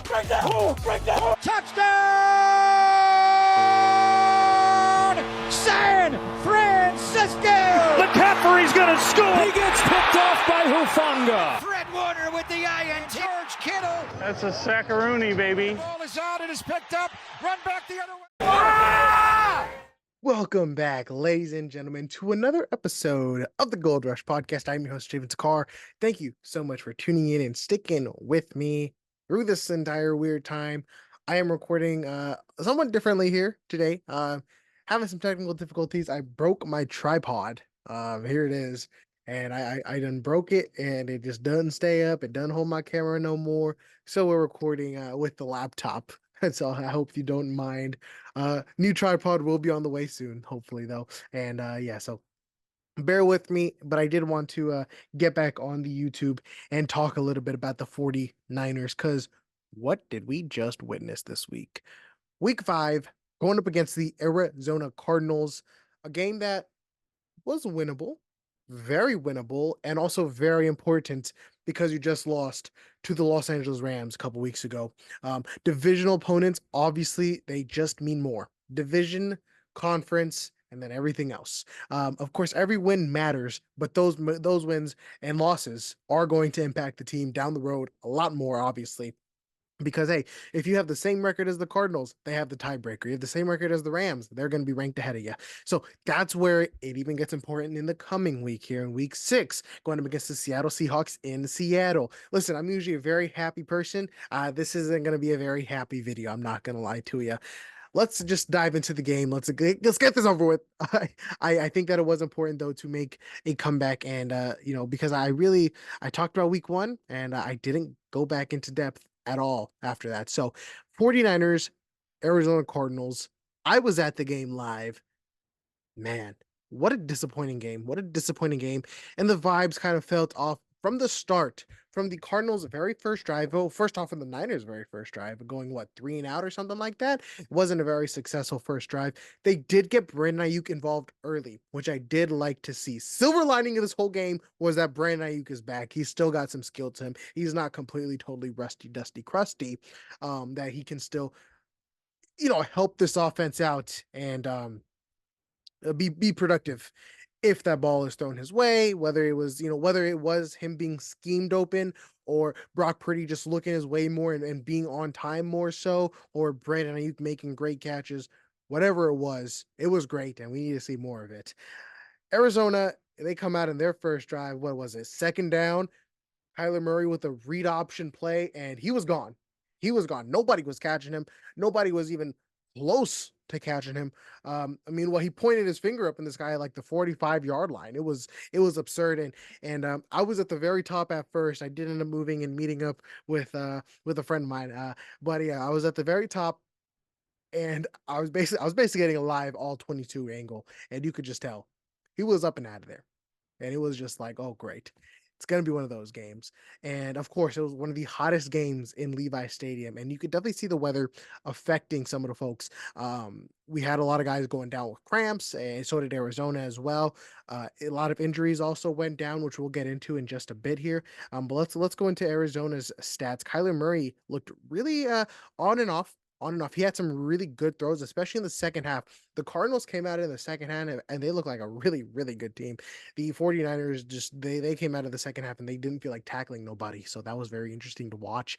Bring that! Bring that! Touchdown! San Francisco! McCaffrey's gonna score! He gets picked off by Hufanga. Fred Warner with the INT. George Kittle. That's a sackaroonie, baby. Ball is out. It is picked up. Run back the other way. Welcome back, ladies and gentlemen, to another episode of the Gold Rush Podcast. I'm your host, Javen Takar. Thank you so much for tuning in and sticking with me through this entire weird time. I am recording somewhat differently here today. Having some technical difficulties. I broke my tripod. Here it is. And I done broke it, and it just doesn't stay up. It doesn't hold my camera no more. So we're recording with the laptop. So I hope you don't mind. New tripod will be on the way soon, hopefully, though. And so bear with me. But I did want to get back on the YouTube and talk a little bit about the 49ers, because what did we just witness this week? Week 5, going up against the Arizona Cardinals, a game that was winnable, very winnable, and also very important because you just lost to the Los Angeles Rams a couple weeks ago. Divisional opponents, obviously, they just mean more. Division, conference, and then everything else. Of course, every win matters, but those wins and losses are going to impact the team down the road a lot more, obviously. Because, hey, if you have the same record as the Cardinals, they have the tiebreaker. You have the same record as the Rams, they're going to be ranked ahead of you. So that's where it even gets important in the coming week here in week 6, going up against the Seattle Seahawks in Seattle. Listen, I'm usually a very happy person. This isn't going to be a very happy video. I'm not going to lie to you. Let's just dive into the game. Let's get this over with. I think that it was important, though, to make a comeback. And, because I talked about week 1 and I didn't go back into depth at all after that. So 49ers, Arizona Cardinals. I was at the game live. Man, what a disappointing game. What a disappointing game. And the vibes kind of felt off from the start, from the Cardinals' very first drive. Oh, first off, from the Niners' very first drive, going 3 and out or something like that. It wasn't a very successful first drive. They did get Brandon Ayuk involved early, which I did like to see. Silver lining of this whole game was that Brandon Ayuk is back. He's still got some skill to him. He's not completely, totally rusty, dusty, crusty. That he can still, help this offense out and be productive if that ball is thrown his way, whether it was him being schemed open, or Brock Purdy just looking his way more and being on time more so, or Brandon Ayuk making great catches. Whatever it was great, and we need to see more of it. Arizona, they come out in their first drive. What was it? Second down. Kyler Murray with a read option play, and he was gone. Nobody was catching him. Nobody was even close to catching him. He pointed his finger up in this guy like the 45-yard line. It was absurd. And I was at the very top at first. I did end up moving and meeting up with a friend of mine. But yeah, I was at the very top, and I was basically getting a live all 22 angle, and you could just tell he was up and out of there. And it was just like, oh, great. It's going to be one of those games. And of course, it was one of the hottest games in Levi Stadium. And you could definitely see the weather affecting some of the folks. We had a lot of guys going down with cramps, and so did Arizona as well. A lot of injuries also went down, which we'll get into in just a bit here. But let's go into Arizona's stats. Kyler Murray looked really on and off. He had some really good throws, especially in the second half. The Cardinals came out in the second half, and they looked like a really, really good team. The 49ers they came out of the second half, and they didn't feel like tackling nobody. So that was very interesting to watch.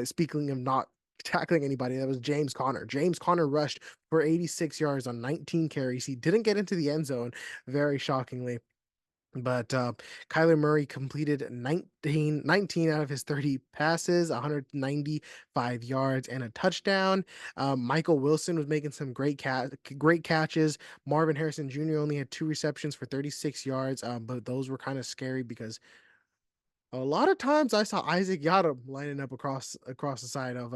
Speaking of not tackling anybody, that was James Conner. James Conner rushed for 86 yards on 19 carries. He didn't get into the end zone, very shockingly. But Kyler Murray completed 19 out of his 30 passes, 195 yards, and a touchdown. Michael Wilson was making some great catches. Marvin Harrison Jr. only had 2 receptions for 36 yards, but those were kind of scary because a lot of times I saw Isaac Yiadom lining up across the side of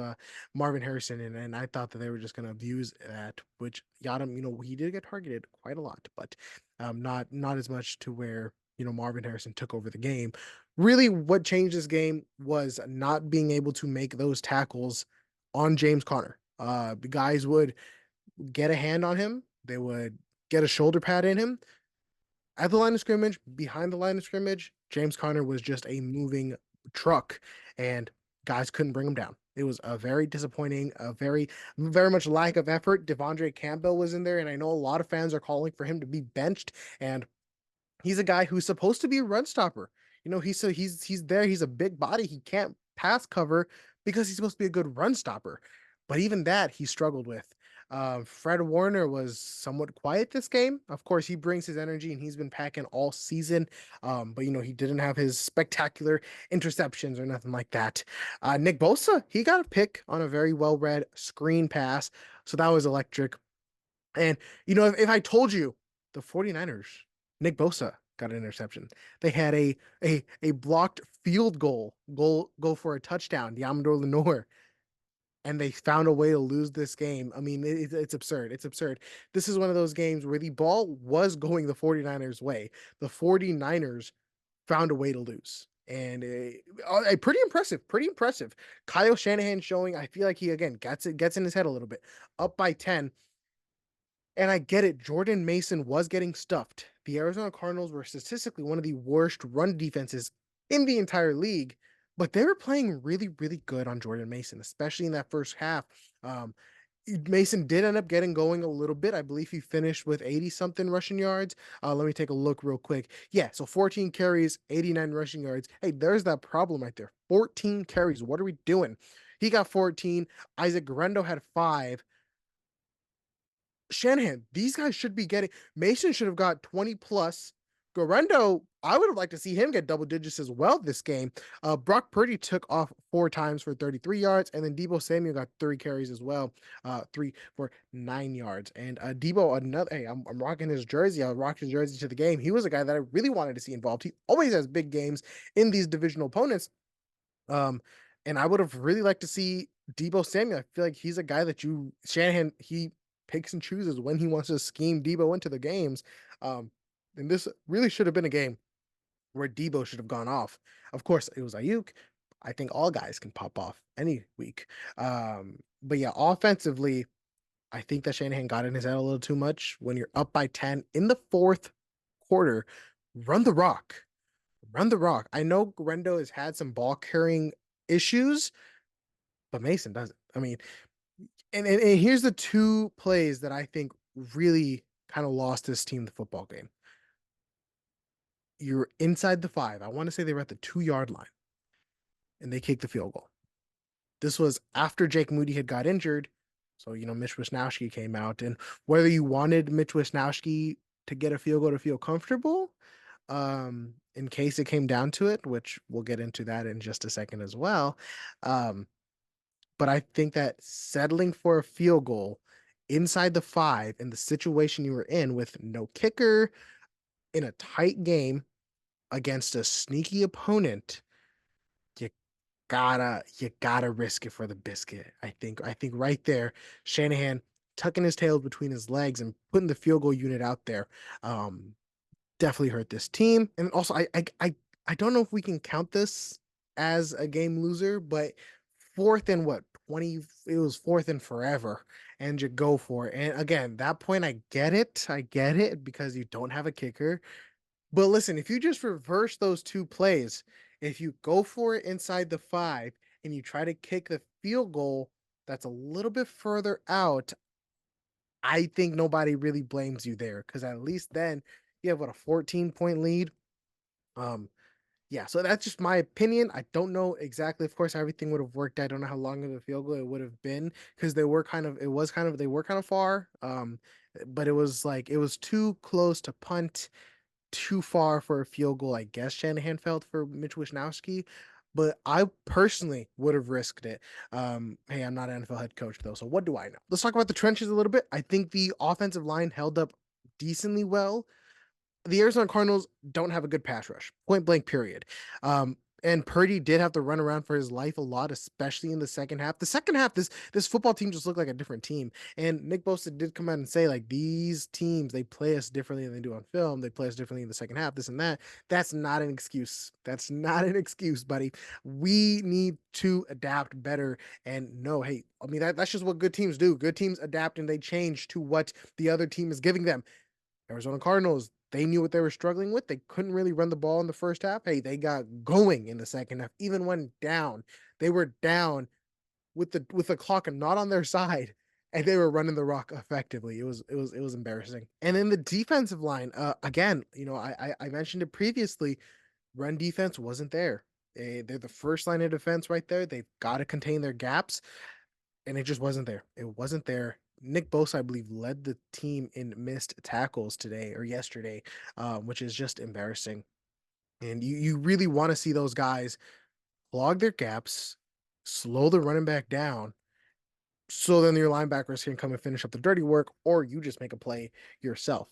Marvin Harrison, and I thought that they were just going to abuse that, which Yiadom, he did get targeted quite a lot, but not as much to where, Marvin Harrison took over the game. Really, what changed this game was not being able to make those tackles on James Conner. The guys would get a hand on him. They would get a shoulder pad in him. At the line of scrimmage, behind the line of scrimmage, James Conner was just a moving truck, and guys couldn't bring him down. It was a very disappointing, a very much lack of effort. Devondre Campbell was in there, and I know a lot of fans are calling for him to be benched. And he's a guy who's supposed to be a run stopper. He's there. He's a big body. He can't pass cover because he's supposed to be a good run stopper. But even that he struggled with. Fred Warner was somewhat quiet this game. Of course, he brings his energy and he's been packing all season. But he didn't have his spectacular interceptions or nothing like that. Nick Bosa, he got a pick on a very well read screen pass. So that was electric. And if I told you the 49ers, Nick Bosa got an interception. They had a blocked field goal go for a touchdown, the Amador Lenore, and they found a way to lose this game. I mean, it's absurd. It's absurd. This is one of those games where the ball was going the 49ers way. The 49ers found a way to lose. And pretty impressive, pretty impressive. Kyle Shanahan showing, I feel like he again gets in his head a little bit. Up by 10. And I get it. Jordan Mason was getting stuffed. The Arizona Cardinals were statistically one of the worst run defenses in the entire league, but they were playing really, really good on Jordan Mason, especially in that first half. Mason did end up getting going a little bit. I believe he finished with 80 something rushing yards. Let me take a look real quick. Yeah, so 14 carries, 89 rushing yards. Hey, there's that problem right there. 14 carries. What are we doing? He got 14. Isaac Guerrero had 5. Shanahan, these guys should be getting. Mason should have got 20 plus. Guerrero, I would have liked to see him get double digits as well this game. Brock Purdy took off 4 times for 33 yards, and then Deebo Samuel got 3 carries as well, 3 for 9 yards. And Deebo, another. Hey, I'm rocking his jersey. I rocked his jersey to the game. He was a guy that I really wanted to see involved. He always has big games in these divisional opponents. And I would have really liked to see Deebo Samuel. I feel like he's a guy that Shanahan, he picks and chooses when he wants to scheme Deebo into the games. And this really should have been a game where Deebo should have gone off. Of course, it was Ayuk. I think all guys can pop off any week. But yeah, offensively, I think that Shanahan got in his head a little too much. When you're up by 10 in the fourth quarter, run the rock. Run the rock. I know Guerrero has had some ball carrying issues, but Mason doesn't. I mean, and here's the 2 plays that I think really kind of lost this team the football game. You're inside the 5. I want to say they were at the 2-yard line, and they kicked the field goal. This was after Jake Moody had got injured, so Mitch Wisnowski came out, and whether you wanted Mitch Wisnowski to get a field goal to feel comfortable, in case it came down to it, which we'll get into that in just a second as well. But I think that settling for a field goal inside the 5 in the situation you were in with no kicker in a tight game against a sneaky opponent, you gotta risk it for the biscuit. I think right there, Shanahan tucking his tail between his legs and putting the field goal unit out there definitely hurt this team. And also I don't know if we can count this as a game loser, but 4th and what, 20, it was 4th and forever, and you go for it. And again, that point, I get it because you don't have a kicker. But listen, if you just reverse those 2 plays, if you go for it inside the 5 and you try to kick the field goal that's a little bit further out, I think nobody really blames you there, because at least then you have a 14-point lead. Yeah, so that's just my opinion. I don't know exactly, of course, how everything would have worked. I don't know how long of a field goal it would have been, because they were kind of far. But it was too close to punt, too far for a field goal, I guess Shanahan felt, for Mitch Wisnowski. But I personally would have risked it. Hey, I'm not an NFL head coach though, so what do I know? Let's talk about the trenches a little bit. I think the offensive line held up decently well. The Arizona Cardinals don't have a good pass rush, point blank, period. And Purdy did have to run around for his life a lot, especially in the second half. The second half, this football team just looked like a different team. And Nick Bosa did come out and say, like, these teams, they play us differently than they do on film. They play us differently in the second half, this and that. That's not an excuse. That's not an excuse, buddy. We need to adapt better. And no, hey, I mean, that's just what good teams do. Good teams adapt and they change to what the other team is giving them. Arizona Cardinals, they knew what they were struggling with. They couldn't really run the ball in the first half. Hey, they got going in the second half, even when down. They were down with the clock not on their side, and they were running the rock effectively. It was embarrassing. And then the defensive line, again, I mentioned it previously. Run defense wasn't there. They're the first line of defense right there. They've got to contain their gaps, and it just wasn't there. It wasn't there. Nick Bosa, I believe, led the team in missed tackles today or yesterday, which is just embarrassing. And you really want to see those guys clog their gaps, slow the running back down, so then your linebackers can come and finish up the dirty work, or you just make a play yourself.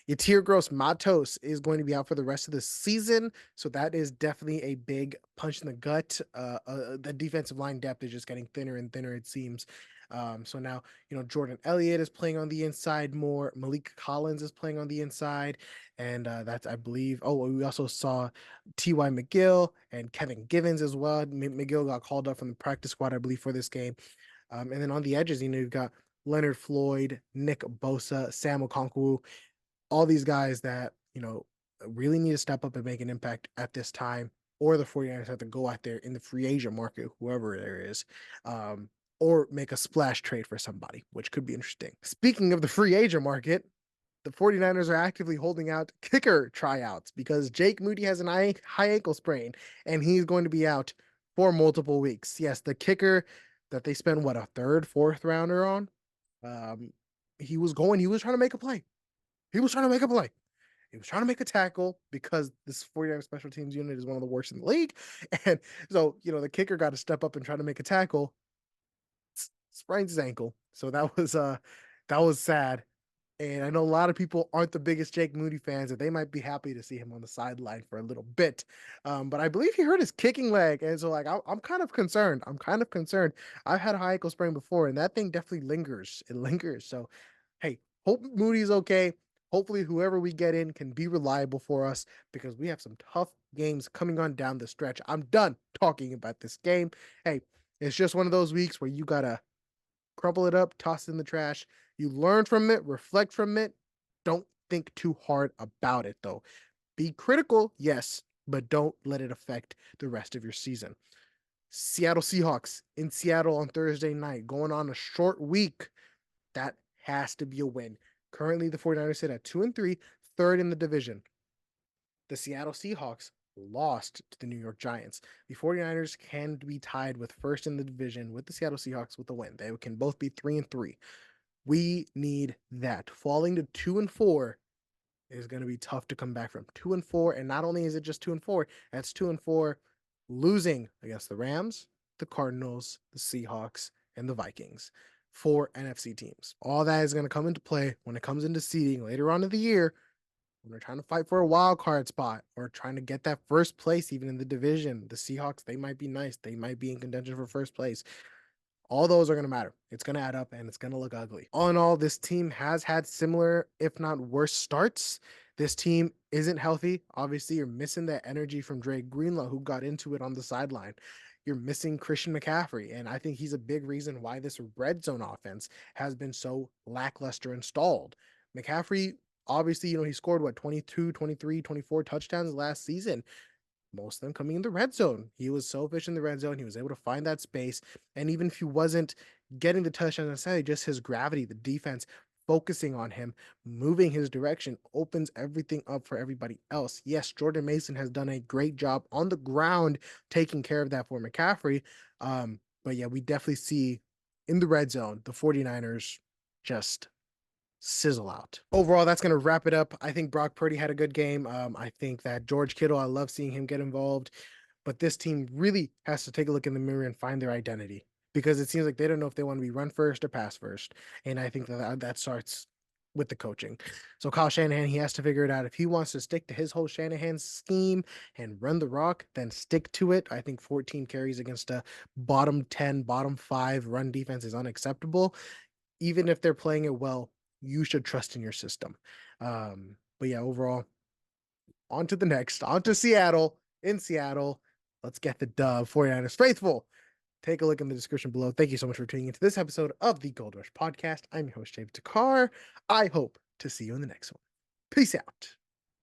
Yatir Gross Matos is going to be out for the rest of the season, so that is definitely a big punch in the gut. The defensive line depth is just getting thinner and thinner, it seems. So now, Jordan Elliott is playing on the inside more. Malik Collins is playing on the inside, and that's, I believe. Oh, we also saw T.Y. McGill and Kevin Givens as well. McGill got called up from the practice squad, I believe, for this game. And then on the edges, you've got Leonard Floyd, Nick Bosa, Sam Okonkwo, all these guys that, really need to step up and make an impact at this time, or the 49ers have to go out there in the free agent market, whoever there is, or make a splash trade for somebody, which could be interesting. Speaking of the free agent market, the 49ers are actively holding out kicker tryouts because Jake Moody has an high ankle sprain, and he's going to be out for multiple weeks. Yes, the kicker that they spent a third, fourth rounder on. He was trying to make a play. He was trying to make a play. He was trying to make a tackle because this 49 special teams unit is one of the worst in the league. And so, the kicker got to step up and try to make a tackle, sprains his ankle. So that was sad. And I know a lot of people aren't the biggest Jake Moody fans, and they might be happy to see him on the sideline for a little bit. But I believe he hurt his kicking leg. And so, I'm kind of concerned. I've had a high ankle sprain before, and that thing definitely lingers. It lingers. So, hey, hope Moody's okay. Hopefully, whoever we get in can be reliable for us because we have some tough games coming on down the stretch. I'm done talking about this game. Hey, it's just one of those weeks where you got to crumple it up, toss it in the trash. You learn from it, reflect from it. Don't think too hard about it, though. Be critical, yes, but don't let it affect the rest of your season. Seattle Seahawks in Seattle on Thursday night, going on a short week. That has to be a win. Currently, the 49ers sit at 2-3, third in the division. The Seattle Seahawks lost to the New York Giants. The 49ers can be tied with first in the division with the Seattle Seahawks with a win. They can both be 3-3. We need that. Falling to 2-4 is going to be tough to come back from. 2-4, and not only is it just 2-4, that's 2-4 losing against the Rams, the Cardinals, the Seahawks, and the Vikings. 4 NFC teams. All that is going to come into play when it comes into seeding later on in the year. When they're trying to fight for a wild card spot or trying to get that first place, even in the division, the Seahawks, they might be nice. They might be in contention for first place. All those are going to matter. It's going to add up and it's going to look ugly. All in all, this team has had similar, if not worse, starts. This team isn't healthy. Obviously, you're missing that energy from Dre Greenlaw, who got into it on the sideline. You're missing Christian McCaffrey, and I think he's a big reason why this red zone offense has been so lackluster and stalled. McCaffrey, obviously, he scored 22, 23, 24 touchdowns last season. Most of them coming in the red zone. He was so efficient in the red zone. He was able to find that space. And even if he wasn't getting the touchdown, I said, just his gravity, the defense focusing on him, moving his direction, opens everything up for everybody else. Yes, Jordan Mason has done a great job on the ground taking care of that for McCaffrey. But yeah, we definitely see in the red zone, the 49ers just sizzle out. Overall, that's going to wrap it up. I think Brock Purdy had a good game. I think that George Kittle, I love seeing him get involved, but this team really has to take a look in the mirror and find their identity because it seems like they don't know if they want to be run first or pass first. And I think that starts with the coaching. So Kyle Shanahan, he has to figure it out. If he wants to stick to his whole Shanahan scheme and run the rock, then stick to it. I think 14 carries against a bottom 10, bottom 5 run defense is unacceptable. Even if they're playing it well, you should trust in your system. But yeah, overall, on to Seattle. In Seattle, let's get the dub. 49ers faithful. Take a look in the description below. Thank you so much for tuning into this episode of the Gold Rush Podcast. I'm your host, James Takar. I hope to see you in the next one. Peace out.